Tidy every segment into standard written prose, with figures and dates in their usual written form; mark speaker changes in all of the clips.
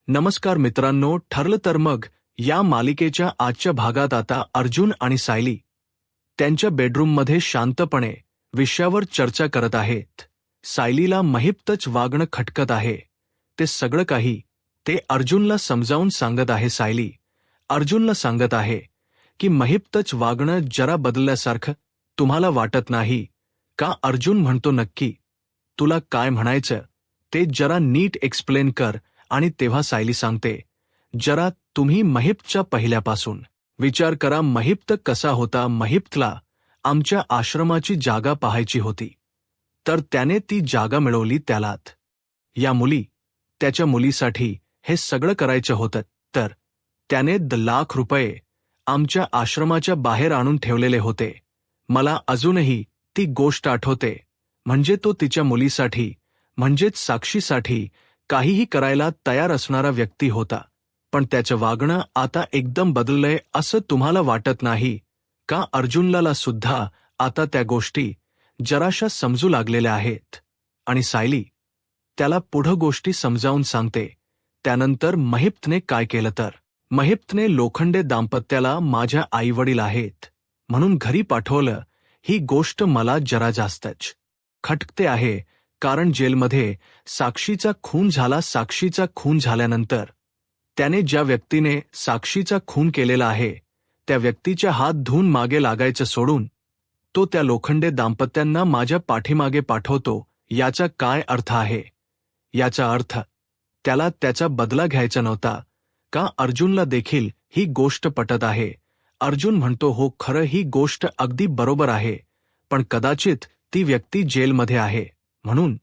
Speaker 1: नमस्कार मित्रांनो, ठरलं तर मग या मालिकेच्या आजच्या भागात आता अर्जुन आणि सायली त्यांच्या बेडरूममध्ये शांतपणे विषयावर चर्चा करत आहेत. सायलीला महिप्तच वागणं खटकत आहे. ते सगळं काही ते अर्जुनला समजावून सांगत आहे. सायली अर्जुनला सांगत आहे की महिप्तच वागणं जरा बदलल्यासारखं तुम्हाला वाटत नाही का? अर्जुन म्हणतो, नक्की तुला काय म्हणायचं ते जरा नीट एक्सप्लेन कर. आणि तेव्हा सायली सांगते, जरा तुम्ही महिप्तच्या पहिल्यापासून विचार करा. महिप्त कसा होता? महिप्तला आमच्या आश्रमाची जागा पाहायची होती, तर त्याने ती जागा मिळवली. त्यालात या मुली त्याच्या मुलीसाठी हे सगळं करायचं होतं, तर त्याने ₹1,00,000 आमच्या आश्रमाच्या बाहेर आणून ठेवलेले होते. मला अजूनही ती गोष्ट आठवते. म्हणजे तो तिच्या मुलीसाठी, म्हणजेच साक्षीसाठी काहीही करायला तयार असणारा व्यक्ती होता. पण त्याचं वागणं आता एकदम बदललंय असं तुम्हाला वाटत नाही का? अर्जुनला सुद्धा आता त्या गोष्टी जराशा समजू लागलेल्या आहेत. आणि सायली त्याला पुढं गोष्टी समजावून सांगते. त्यानंतर महिप्तने काय केलं तर महिप्तने लोखंडे दाम्पत्याला माझ्या आईवडील आहेत म्हणून घरी पाठवलं. ही गोष्ट मला जरा जास्तच खटकते आहे, कारण जेलमध्ये साक्षीचा खून झाला. साक्षीचा खून झाल्यानंतर त्याने ज्या व्यक्तीने साक्षीचा खून केलेला आहे त्या व्यक्तीच्या हात धुवून मागे लागायचं सोडून तो त्या लोखंडे दाम्पत्यांना माझ्या पाठीमागे पाठवतो. याचा काय अर्थ आहे? याचा अर्थ त्याला त्याचा बदला घ्यायचा नव्हता का? अर्जुनला देखील ही गोष्ट पटत आहे. अर्जुन म्हणतो, हो, खरं ही गोष्ट अगदी बरोबर आहे, पण कदाचित ती व्यक्ती जेलमध्ये आहे म्हणून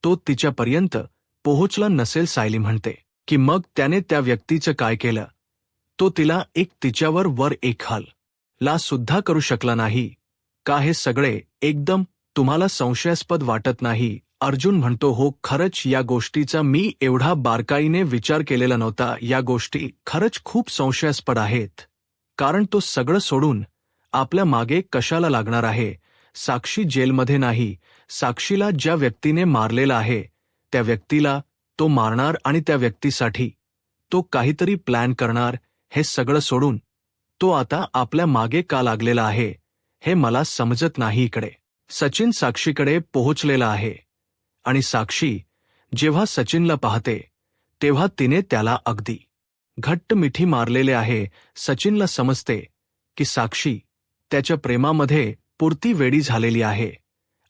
Speaker 1: तो तिच्यापर्यंत पोहोचला नसेल. सायली म्हणते की मग त्याने त्या व्यक्तीचं काय केलं? तो तिला तिच्यावर वर एक हाल ला सुद्धा करू शकला नाही का? हे सगळे एकदम तुम्हाला संशयास्पद वाटत नाही? अर्जुन म्हणतो, हो, खरंच या गोष्टीचा मी एवढा बारकाईने विचार केलेला नव्हता. या गोष्टी खरंच खूप संशयास्पद आहेत, कारण तो सगळं सोडून आपल्या मागे कशाला लागणार आहे? साक्षी जेलमध्ये नाही. साक्षीला ज्या व्यक्तीने मारलेला आहे त्या व्यक्तीला तो मारणार आणि त्या व्यक्तीसाठी तो काहीतरी प्लॅन करणार. हे सगळं सोडून तो आता आपल्या मागे का लागलेला आहे हे मला समजत नाही. इकडे सचिन साक्षीकडे पोहोचलेला आहे आणि साक्षी जेव्हा सचिनला पाहते तेव्हा तिने त्याला अगदी घट्ट मिठी मारलेले आहे. सचिनला समजते की साक्षी त्याच्या प्रेमामध्ये पुरती वेडी झालेली आहे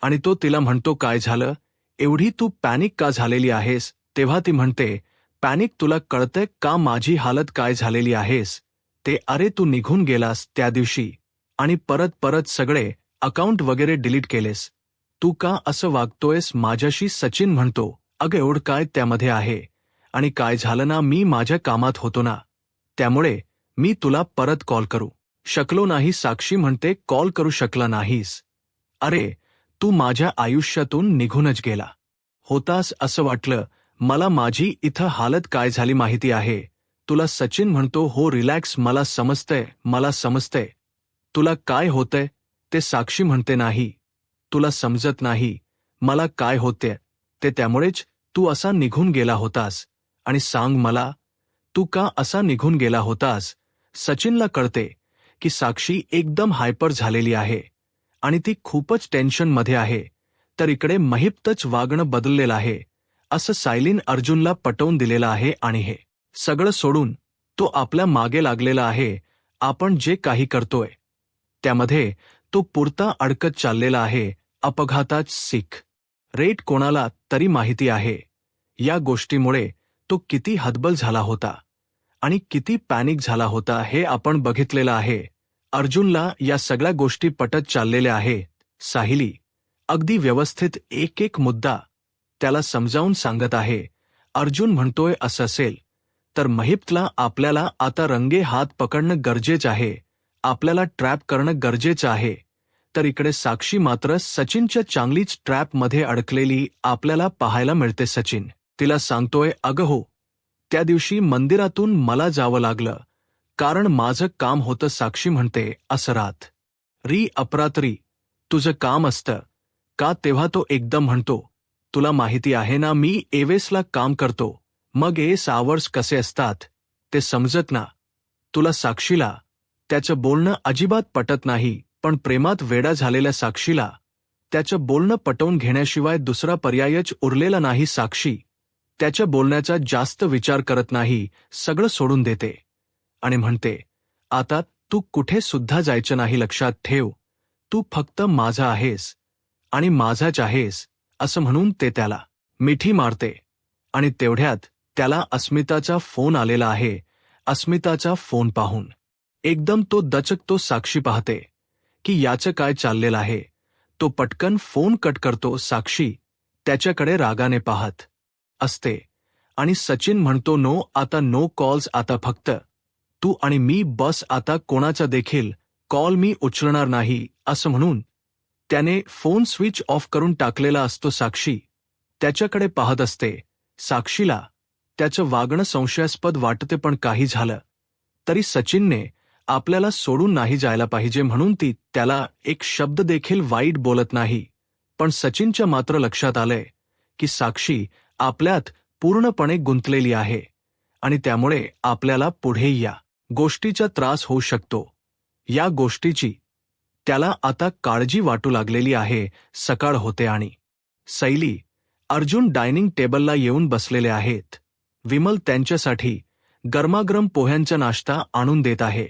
Speaker 1: आणि तो तिला म्हणतो, काय झालं? एवढी तू पॅनिक का झालेली आहेस? तेव्हा ती म्हणते, पॅनिक तुला कळतंय का माझी हालत काय झालेली आहेस ते? अरे, तू निघून गेलास त्या दिवशी आणि परत परत सगळे अकाउंट वगैरे डिलीट केलेस. तू का असं वागतोयस माझ्याशी? सचिन म्हणतो, अगं एवढं काय त्यामध्ये आहे? आणि काय झालं ना, मी माझ्या कामात होतो ना, त्यामुळे मी तुला परत कॉल करू शकलो नाही. साक्षी म्हणते, कॉल करू शकला नाहीस? अरे, तू माझ्या आयुष्यातून निघूनच गेला होतास असं वाटलं मला. माझी इथं हालत काय झाली माहिती आहे तुला? सचिन म्हणतो, हो, रिलॅक्स, मला समजतंय, मला समजतंय तुला काय होतंय ते. साक्षी म्हणते, नाही, तुला समजत नाही मला काय होते ते, त्यामुळेच तू असा निघून गेला होतास. आणि सांग मला, तू का असा निघून गेला होतास? सचिनला कळते की साक्षी एकदम हायपर झालेली आहे आणि ती खूपच टेन्शनमध्ये आहे. तर इकडे महिप्तच वागणं बदललेलं आहे असं सायलीन अर्जुनला पटवून दिलेलं आहे आणि हे सगळं सोडून तो आपल्या मागे लागलेला आहे. आपण जे काही करतोय त्यामध्ये तो पुरता अडकत चाललेला आहे. अपघातात सीख रेट कोणाला तरी माहिती आहे. या गोष्टीमुळे तो किती हतबल झाला होता आणि किती पॅनिक झाला होता हे आपण बघितलेलं आहे. अर्जुनला या सगळ्या गोष्टी पटत चाललेल्या आहेत. सायली अगदी व्यवस्थित एक एक मुद्दा त्याला समजावून सांगत आहे. अर्जुन म्हणतोय, असं असेल तर महिप्तला आपल्याला आता रंगे हात पकडणं गरजेचं आहे, आपल्याला ट्रॅप करणं गरजेचं आहे. तर इकडे साक्षी मात्र सचिनच्या चांगलीच ट्रॅपमध्ये अडकलेली आपल्याला पाहायला मिळते. सचिन तिला सांगतोय, अगं हो, त्या दिवशी मंदिरातून मला जावं लागलं कारण माझं काम होतं. साक्षी म्हणते, असं रात्री अपरात्री तुझं काम असतं का? तेव्हा तो एकदम म्हणतो, तुला माहिती आहे ना, मी एवेसला काम करतो मग 8 आवर्स कसे असतात ते समजत ना. तुला साक्षीला त्याचं बोलणं अजिबात पटत नाही, पण प्रेमात वेडा झालेल्या साक्षीला त्याचं बोलणं पटवून घेण्याशिवाय दुसरा पर्यायच उरलेला नाही. साक्षी त्याच्या बोलण्याचा जास्त विचार करत नाही, सगळं सोडून देते आणि म्हणते, आता तू कुठे सुद्धा जायचं नाही, लक्षात ठेव, तू फक्त माझा आहेस आणि माझाच आहेस, असं म्हणून ते त्याला मिठी मारते. आणि तेवढ्यात त्याला अस्मिताचा फोन आलेला आहे. अस्मिताचा फोन पाहून एकदम तो दचकतो. साक्षी पाहते की याचं काय चाललेलं आहे. तो पटकन फोन कट करतो. साक्षी त्याच्याकडे रागाने पाहत असते आणि सचिन म्हणतो, नो, आता नो कॉल्स, आता फक्त तू आणि मी, बस, आता कोणाचा देखील कॉल मी उचलणार नाही, असं म्हणून त्याने फोन स्विच ऑफ करून टाकलेला असतो. साक्षी त्याच्याकडे पाहत असते. साक्षीला त्याचं वागणं संशयास्पद वाटते, पण काही झालं तरी सचिनने आपल्याला सोडून नाही जायला पाहिजे म्हणून ती त्याला एक शब्द देखील वाईट बोलत नाही. पण सचिनच्या मात्र लक्षात आलंय की साक्षी आपल्यात पूर्णपणे गुंतलेली आहे आणि त्यामुळे आपल्याला पुढे या गोष्टीचा त्रास होऊ शकतो. या गोष्टीची त्याला आता काळजी वाटू लागलेली आहे. सकाळ होते आणि सायली, अर्जुन डायनिंग टेबलला येऊन बसलेले आहेत. विमल त्यांच्यासाठी गरमागरम पोह्यांचा नाश्ता आणून देत आहे,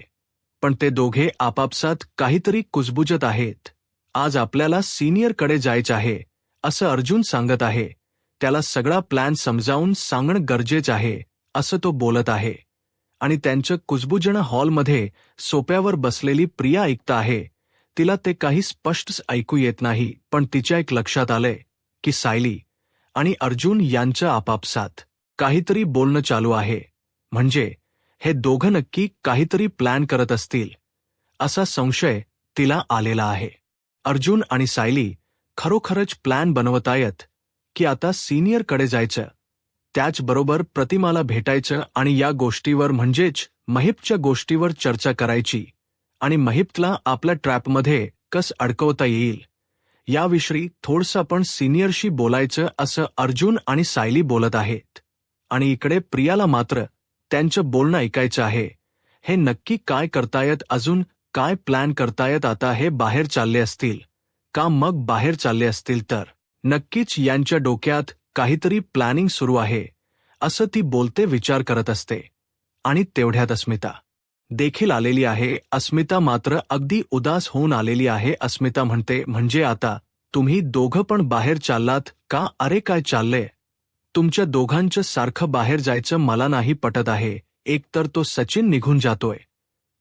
Speaker 1: पण ते दोघे आपापसात काहीतरी कुजबुजत आहेत. आज आपल्याला सिनियरकडे जायचं आहे, असं अर्जुन सांगत आहे. त्याला सगळा प्लॅन समजावून सांगणं गरजेचं आहे, असं तो बोलत आहे. आणि त्यांचं कुजबुजणं हॉलमध्ये सोप्यावर बसलेली प्रिया ऐकत आहे. तिला ते काही स्पष्ट ऐकू येत नाही, पण तिच्या एक लक्षात आलंय की सायली आणि अर्जुन यांचं आपापसात काहीतरी बोलणं चालू आहे. म्हणजे हे दोघं नक्की काहीतरी प्लॅन करत असतील, असा संशय तिला आलेला आहे. अर्जुन आणि सायली खरोखरच प्लॅन बनवतायत की आता सिनियरकडे जायचं, त्याचबरोबर प्रतिमाला भेटायचं आणि या गोष्टीवर म्हणजेच महिपच्या गोष्टीवर चर्चा करायची आणि महिपला आपल्या ट्रॅपमध्ये कसं अडकवता येईल याविषयी थोडंसं आपण सिनियरशी बोलायचं, असं अर्जुन आणि सायली बोलत आहेत. आणि इकडे प्रियाला मात्र त्यांचं बोलणं ऐकायचं आहे. हे नक्की काय करतायत, अजून काय प्लॅन करतायत, आता हे बाहेर चालले असतील का, मग बाहेर चालले असतील तर नक्कीच यांच्या डोक्यात काहीतरी प्लॅनिंग सुरू आहे, असं ती बोलते विचार करत असते. आणि तेवढ्यात अस्मिता देखील आलेली आहे. अस्मिता मात्र अगदी उदास होऊन आलेली आहे. अस्मिता म्हणते, म्हणजे आता तुम्ही दोघं पण बाहेर चाललात का? अरे काय चाललंय तुमच्या दोघांचं, सारखं बाहेर जायचं मला नाही पटत आहे. एकतर तो सचिन निघून जातोय,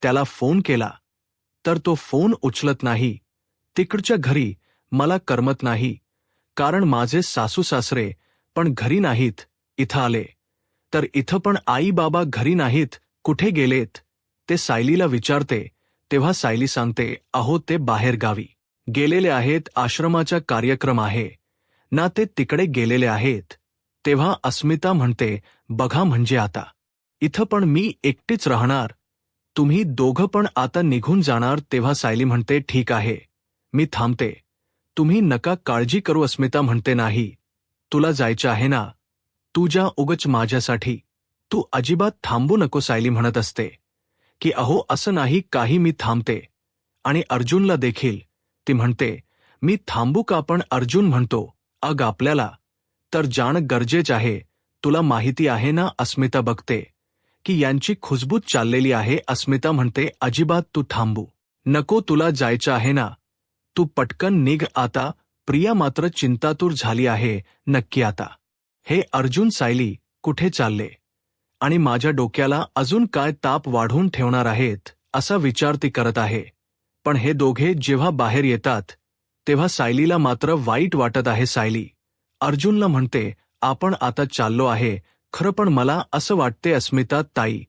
Speaker 1: त्याला फोन केला तर तो फोन उचलत नाही. तिकडच्या घरी मला करमत नाही, कारण माझे सासू सासरे पण घरी नाहीत. इथं आले तर इथं पण आई बाबा घरी नाहीत, कुठे गेलेत ते सायलीला विचारते. तेव्हा सायली सांगते, अहो ते बाहेर गावी गेलेले आहेत, आश्रमाचा कार्यक्रम आहे ना, ते तिकडे गेलेले आहेत. तेव्हा अस्मिता म्हणते, बघा म्हणजे आता इथं पण मी एकटीच राहणार, तुम्ही दोघं पण आता निघून जाणार. तेव्हा सायली म्हणते, ठीक आहे मी थांबते, तुम्ही नका काळजी करू. अस्मिता म्हणते, नाही तुला जायचं आहे ना, तू जा उगच माझ्यासाठी, तू अजिबात थांबू नको. सायली म्हणत असते की अहो असं नाही काही, मी थांबते. आणि अर्जुनला देखील ती म्हणते, मी थांबू का? पण अर्जुन म्हणतो, अग आपल्याला तर जाणं गरजेचं आहे, तुला माहिती आहे ना. अस्मिता बघते की यांची खुसबूज चाललेली आहे. अस्मिता म्हणते, अजिबात तू थांबू नको, तुला जायचं आहे ना, तू पटकन निघ आता. प्रिया मात्र चिंतातूर झाली आहे, नक्की आता हे अर्जुन सायली कुठे चालले आणि माझ्या डोक्याला अजून काय ताप वाढवून ठेवणार आहेत, असा विचार ती करत आहे. पण हे दोघे जेव्हा बाहेर येतात तेव्हा सायलीला मात्र वाईट वाटत आहे. सायली अर्जुनला म्हणते, आपण आता चाललो आहे खरं, पण मला असं वाटते अस्मिता ताई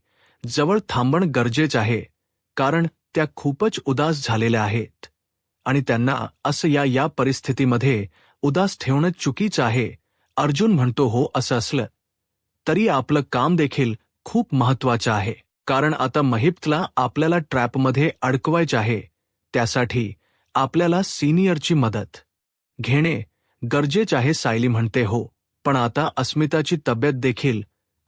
Speaker 1: जवळ थांबणं गरजेचं आहे, कारण त्या खूपच उदास झालेल्या आहेत आणि त्यांना असं या परिस्थितीमध्ये उदास ठेवणं चुकीचं आहे. अर्जुन म्हणतो, हो असं असलं तरी आपलं काम देखील खूप महत्वाचं आहे, कारण आता महिपला आपल्याला ट्रॅपमध्ये अडकवायचं आहे, त्यासाठी आपल्याला सिनियरची मदत घेणे गरजेचे आहे. सायली म्हणते, हो पण आता अस्मिताची तब्येत देखील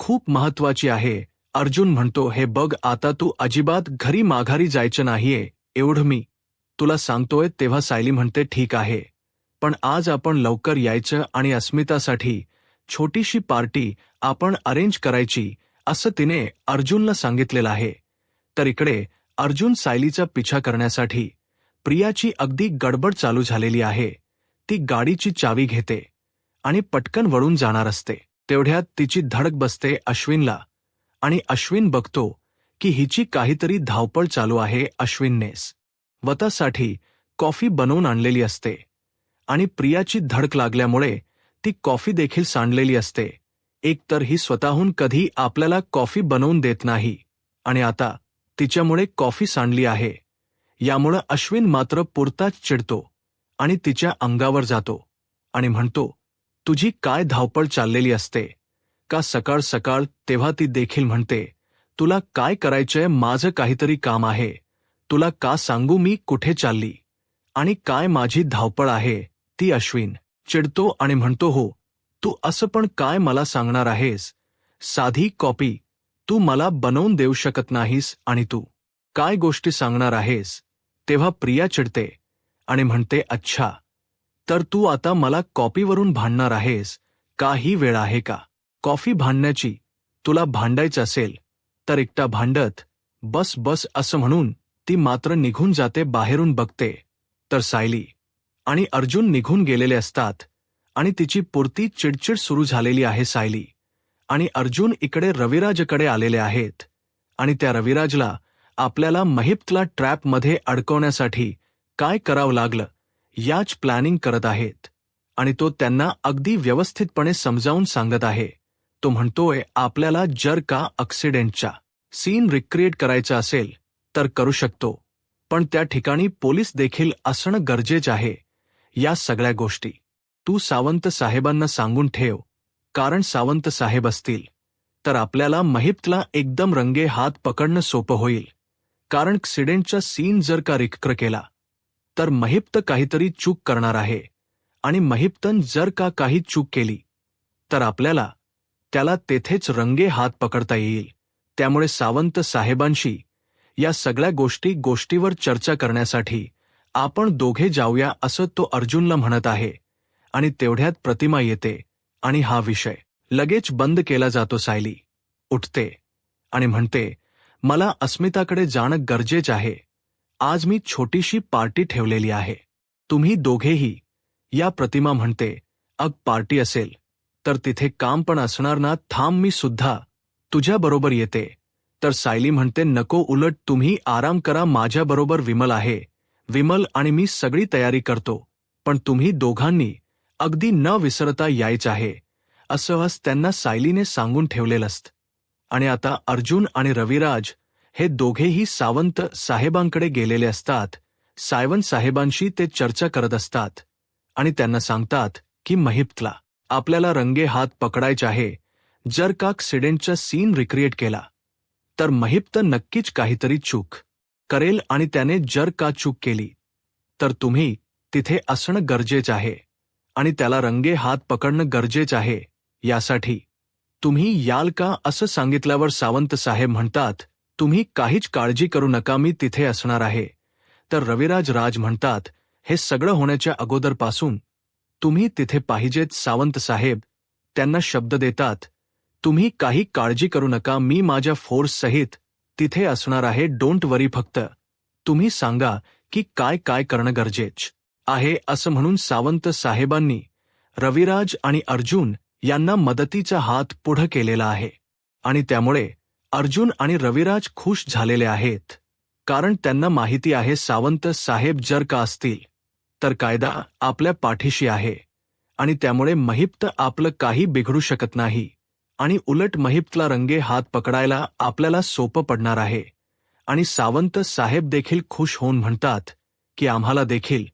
Speaker 1: खूप महत्वाची आहे. अर्जुन म्हणतो, हे बघ आता तू अजिबात घरी माघारी जायचं नाहीये, एवढं मी तुला सांगतोय. तेव्हा सायली म्हणते, ठीक आहे, पण आज आपण लवकर यायचं आणि अस्मितासाठी छोटीशी पार्टी आपण अरेंज करायची, असं तिने अर्जुनला सांगितलेलं आहे. तर इकडे अर्जुन सायलीचा पिछा करण्यासाठी प्रियाची अगदी गडबड चालू झालेली आहे. ती गाडीची चावी घेते आणि पटकन वळून जाणार असते. तेवढ्यात तिची धडक बसते अश्विनला आणि अश्विन बघतो की हिची काहीतरी धावपळ चालू आहे. अश्विनने स्वतःसाठी कॉफी बनवून आणलेली असते आणि प्रियाची धडक लागल्यामुळे ती कॉफी देखील सांडलेली असते. एकतर ही स्वतःहून कधी आपल्याला कॉफी बनवून देत नाही आणि आता तिच्यामुळे कॉफी सांडली आहे. यामुळे अश्विन मात्र पुरताच चिडतो आणि तिच्या अंगावर जातो आणि म्हणतो, तुझी काय धावपळ चाललेली असते का सकाळ सकाळ? तेव्हा ती देखील म्हणते, तुला काय करायचंय? माझं काहीतरी काम आहे, तुला का सांगू मी कुठे चालली आणि काय माझी धावपळ आहे ती. अश्विन चिडतो आणि म्हणतो, हो, तू असं पण काय मला सांगणार आहेस? साधी कॉपी तू मला बनवून देऊ शकत नाहीस आणि तू काय गोष्टी सांगणार आहेस? तेव्हा प्रिया चिडते आणि म्हणते, अच्छा, तर तू आता मला कॉपीवरून भांडणार आहेस? काही वेळ आहे का कॉफी भांडण्याची? तुला भांडायचं असेल तर एकटा भांडत बस बस. असं म्हणून ती मात्र निघून जाते. बाहेरून बघते तर सायली आणि अर्जुन निघून गेलेले असतात आणि तिची पुरती चिडचिड सुरू झालेली आहे. सायली आणि अर्जुन इकडे रविराजकडे आलेले आहेत आणि त्या रविराजला आपल्याला महिप्तला ट्रॅपमध्ये अडकवण्यासाठी काय करावं लागलं याच प्लॅनिंग करत आहेत आणि तो त्यांना अगदी व्यवस्थितपणे समजावून सांगत आहे. तो म्हणतोय, आपल्याला जर का ॲक्सिडेंटचा सीन रिक्रिएट करायचा असेल तर करू शकतो, पण त्या ठिकाणी पोलीस देखील असणं गरजेचं आहे. या सगळ्या गोष्टी तू सावंत साहेबांना सांगून ठेव, कारण सावंत साहेब असतील तर आपल्याला महिप्तला एकदम रंगे हात पकडणं सोपं होईल. कारण ॲक्सिडेंटचा सीन जर का रिक्रिएट केला तर महिप्त काहीतरी चूक करणार आहे आणि महिप्तन जर का काही चूक केली तर आपल्याला त्याला तेथेच रंगे हात पकडता येईल. त्यामुळे सावंत साहेबांशी या सगळ्या गोष्टीवर चर्चा करण्यासाठी आपण दोघे जाऊया, असं तो अर्जुनला म्हणत आहे. आणि तेवढ्यात प्रतिमा येते आणि हा विषय लगेच बंद केला जातो. सायली उठते आणि म्हणते, मला अस्मिताकडे जाणं गरजेचं आहे. आज मी छोटीशी पार्टी ठेवलेली आहे, तुम्ही दोघेही या. प्रतिमा म्हणते, अग पार्टी असेल तर तिथे काम पण असणार ना? थांब, मी सुद्धा तुझ्याबरोबर येते. तर सायली म्हणते, नको, उलट तुम्ही आराम करा, माझ्याबरोबर विमल आहे. विमल आणि मी सगळी तयारी करतो, पण तुम्ही दोघांनी अगदी न विसरता यायचं आहे, असं त्यांना सायलीने सांगून ठेवलेलं असतं. आणि आता अर्जुन आणि रविराज हे दोघेही सावंत साहेबांकडे गेलेले असतात. सावंत साहेबांशी ते चर्चा करत असतात आणि त्यांना सांगतात की महिप्तला आपल्याला रंगे हात पकडायचे आहे. जर का ॲक्सिडेंटचा सीन रिक्रिएट केला तर महिप्त नक्कीच काहीतरी चूक करेल आणि त्याने जर का चूक केली तर तुम्ही तिथे असणं गरजेचं आहे आणि त्याला रंगे हात पकडणं गरजेचं आहे. यासाठी तुम्ही याल का? असं सांगितल्यावर सावंत साहेब म्हणतात, तुम्ही काहीच काळजी करू नका, मी तिथे असणार आहे. तर रविराज म्हणतात, हे सगळं होण्याच्या अगोदरपासून तुम्ही तिथे पाहिजेत. सावंत साहेब त्यांना शब्द देतात, तुम्ही काही काळजी करू नका, मी माझ्या फोर्स सहित तिथे असणार आहे. डोंट वरी, फक्त तुम्ही सांगा की काय काय करणं गरजेचं आहे. असं म्हणून सावंत साहेबांनी रविराज आणि अर्जुन यांना मदतीचा हात पुढं केलेला आहे आणि त्यामुळे अर्जुन आणि रविराज खुश झालेले आहेत. कारण त्यांना माहिती आहे सावंत साहेब जर का असतील तर कायदा आपल्या पाठीशी आहे आणि त्यामुळे महिप्त आपलं काही बिघडू शकत नाही आणि उलट महिप्तला रंगे हात पकडायला आपल्याला सोपं पडणार आहे. आणि सावंत साहेब देखील खुश होऊन म्हणतात की आम्हाला देखील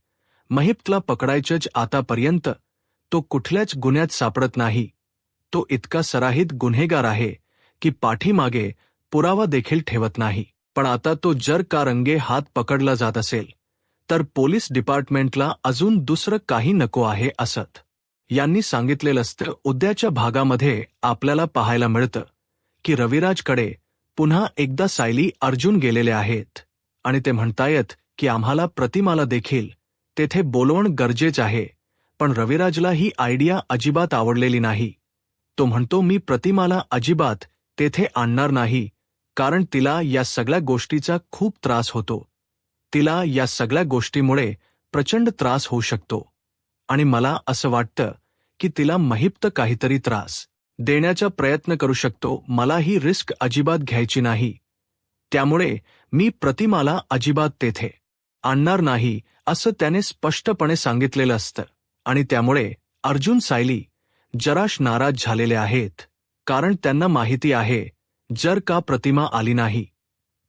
Speaker 1: महिप्तला पकडायचंच. आतापर्यंत तो कुठल्याच गुन्ह्यात सापडत नाही. तो इतका सराहित गुन्हेगार आहे की पाठीमागे पुरावा देखील ठेवत नाही. पण आता तो जर का रंगे हात पकडला जात असेल तर पोलीस डिपार्टमेंटला अजून दुसरं काही नको आहे असं यांनी सांगितलेलं असतं. उद्याच्या भागामध्ये आपल्याला पाहायला मिळतं की रविराजकडे पुन्हा एकदा सायली अर्जुन गेलेले आहेत आणि ते म्हणतायत की आम्हाला प्रतिमाला देखील तेथे बोलवण गरजेचं आहे. पण रविराजला ही आयडिया अजिबात आवडलेली नाही. तो म्हणतो मी प्रतिमाला अजिबात तेथे आणणार नाही, कारण तिला या सगळ्या गोष्टीचा खूप त्रास होतो. तिला या सगळ्या गोष्टीमुळे प्रचंड त्रास होऊ शकतो आणि मला असं वाटतं की तिला महिप्त काहीतरी त्रास देण्याचा प्रयत्न करू शकतो. मला ही रिस्क अजिबात घ्यायची नाही. त्यामुळे मी प्रतिमाला अजिबात तेथे आणणार नाही असं त्याने स्पष्टपणे सांगितलेलं असतं. आणि त्यामुळे अर्जुन सायली जराश नाराज झालेले आहेत, कारण त्यांना माहिती आहे जर का प्रतिमा आली नाही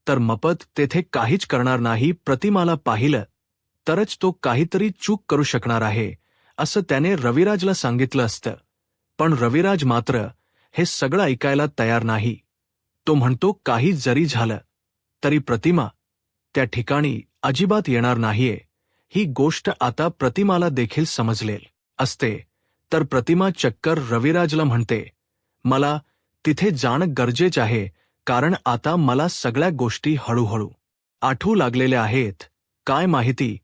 Speaker 1: तर मपत तेथे काहीच करणार नाही. प्रतिमाला पाहिलं तरच तो काहीतरी चूक करू शकणार आहे असं त्याने रविराजला सांगितलं असतं. पण रविराज मात्र हे सगळं ऐकायला तयार नाही. तो म्हणतो काही जरी झालं तरी प्रतिमा त्या ठिकाणी अजिबात येणार नाहीये. ही गोष्ट आता प्रतिमाला देखील समजलेल असते तर प्रतिमा चक्कर रविराजला म्हणते मला तिथे जाणं गरजेचं आहे, कारण आता मला सगळ्या गोष्टी हळूहळू आठवू लागलेल्या आहेत. काय माहिती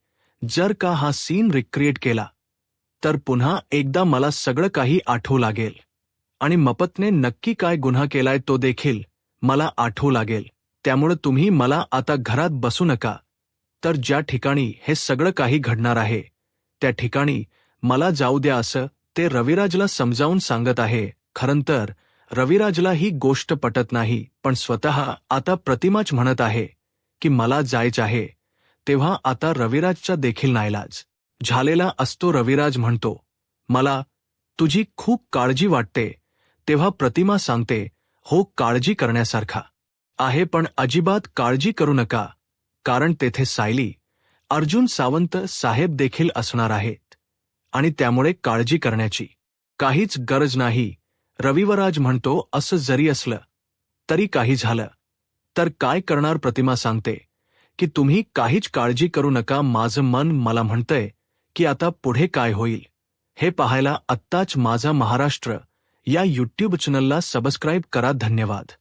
Speaker 1: जर का हा सीन रिक्रिएट केला तर पुन्हा एकदा मला सगळं काही आठवू लागेल आणि मपतने नक्की काय गुन्हा केलाय तो देखील मला आठवू लागेल. त्यामुळे तुम्ही मला आता घरात बसू नका, तर ज्या ठिकाणी हे सगळं काही घडणार आहे त्या ठिकाणी मला जाऊ द्या असं ते रविराजला समजावून सांगत आहे. खरं तर रविराजला ही गोष्ट पटत नाही, पण स्वतः आता प्रतिमाच म्हणत आहे की मला जायचं आहे. तेव्हा आता रविराजचा देखील नाईलाज झालेला असतो. रविराज म्हणतो मला तुझी खूप काळजी वाटते. तेव्हा प्रतिमा सांगते हो, काळजी करण्यासारखा आहे, पण अजिबात काळजी करू नका, कारण तेथे सायली, अर्जुन सावंत साहेब देखील असणार आहेत आणि त्यामुळे काळजी करण्याची काहीच गरज नाही. रविराज म्हणतो असं जरी असलं तरी काही झालं तर काय करणार. प्रतिमा सांगते की तुम्ही काहीच काळजी करू नका. माझं मन मला म्हणतंय की आता पुढे काय होईल हे पाहायला आत्ताच माझा महाराष्ट्र या यूट्यूब चॅनलला सबस्क्राईब करा. धन्यवाद.